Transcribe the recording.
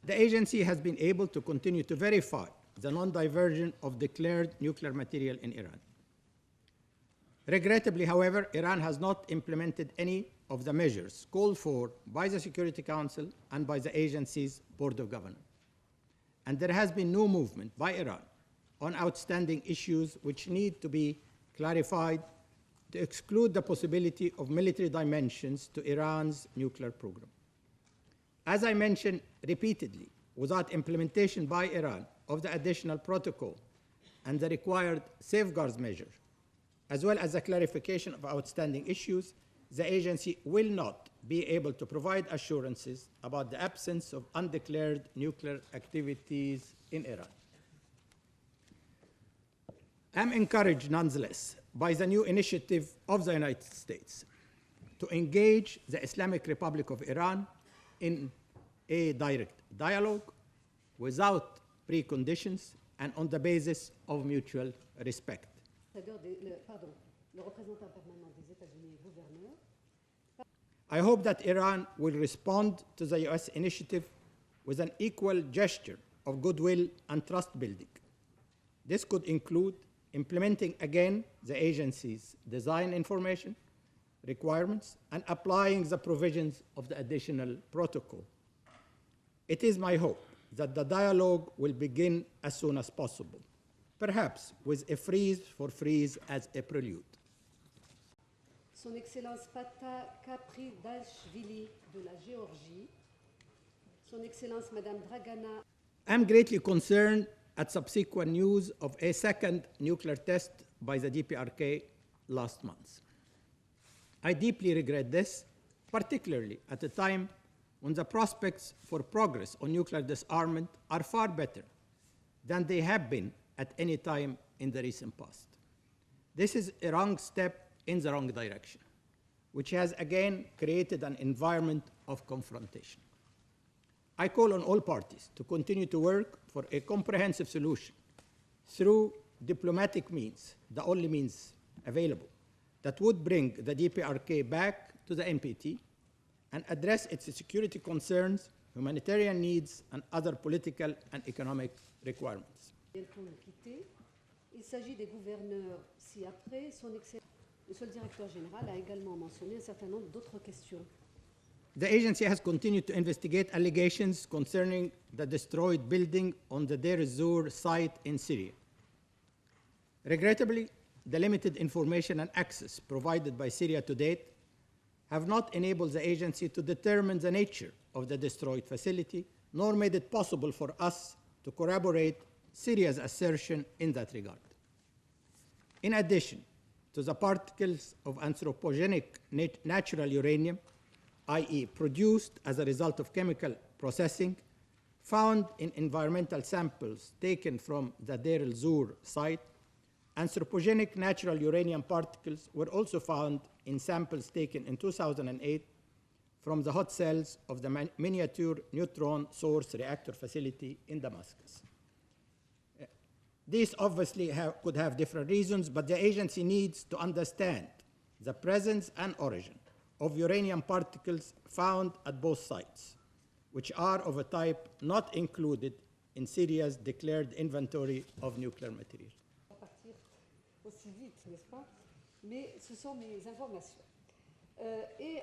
The agency has been able to continue to verify the non-diversion of declared nuclear material in Iran. Regrettably, however, Iran has not implemented any of the measures called for by the Security Council and by the agency's Board of Governors. And there has been no movement by Iran on outstanding issues which need to be clarified to exclude the possibility of military dimensions to Iran's nuclear program. As I mentioned repeatedly, without implementation by Iran of the additional protocol and the required safeguards measure, as well as the clarification of outstanding issues, the agency will not be able to provide assurances about the absence of undeclared nuclear activities in Iran. I'm encouraged, nonetheless, by the new initiative of the United States to engage the Islamic Republic of Iran in a direct dialogue without preconditions and on the basis of mutual respect. I hope that Iran will respond to the US initiative with an equal gesture of goodwill and trust building. This could include implementing again the agency's design information requirements and applying the provisions of the additional protocol. It is my hope that the dialogue will begin as soon as possible, perhaps with a freeze for freeze as a prelude. Son Excellence Pata Kapridashvili de la Géorgie, Son Excellence Madame Dragana. I'm greatly concerned at subsequent news of a second nuclear test by the DPRK last month. I deeply regret this, particularly at a time when the prospects for progress on nuclear disarmament are far better than they have been at any time in the recent past. This is a wrong step in the wrong direction, which has again created an environment of confrontation. I call on all parties to continue to work for a comprehensive solution through diplomatic means, the only means available, that would bring the DPRK back to the NPT and address its security concerns, humanitarian needs, and other political and economic requirements. Il s'agit des gouverneurs ci-après. Monsieur le directeur général a également mentionné un certain nombre d'autres questions. The agency has continued to investigate allegations concerning the destroyed building on the Deir ez-Zor site in Syria. Regrettably, the limited information and access provided by Syria to date have not enabled the agency to determine the nature of the destroyed facility, nor made it possible for us to corroborate Syria's assertion in that regard. In addition to the particles of anthropogenic natural uranium, i.e. produced as a result of chemical processing, found in environmental samples taken from the Deir ez-Zor site, anthropogenic natural uranium particles were also found in samples taken in 2008 from the hot cells of the miniature neutron source reactor facility in Damascus. These obviously could have different reasons, but the agency needs to understand the presence and origin of uranium particles found at both sites, which are of a type not included in Syria's declared inventory of nuclear material. Aussi vite, n'est-ce pas? Mais ce sont mes informations. Et